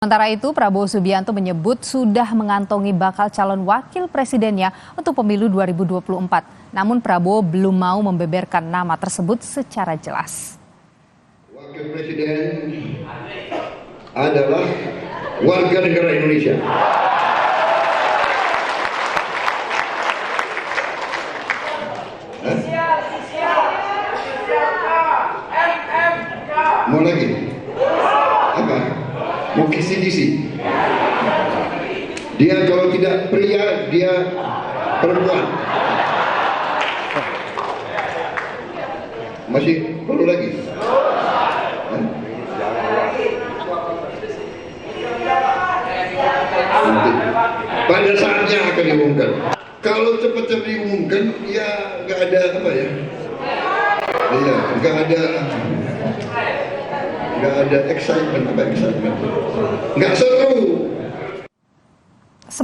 Sementara itu, Prabowo Subianto menyebut sudah mengantongi bakal calon wakil presidennya untuk pemilu 2024. Namun Prabowo belum mau membeberkan nama tersebut secara jelas. Wakil presiden adalah warga negara Indonesia. Mau lagi? Apa? Mau kisi-kisi? Dia kalau tidak pria, dia perempuan. Masih perlu lagi? Pada saatnya akan diumumkan. Kalau cepat-cepat diumumkan, ya nggak ada apa ya? Iya, nggak ada excitement, nggak seru.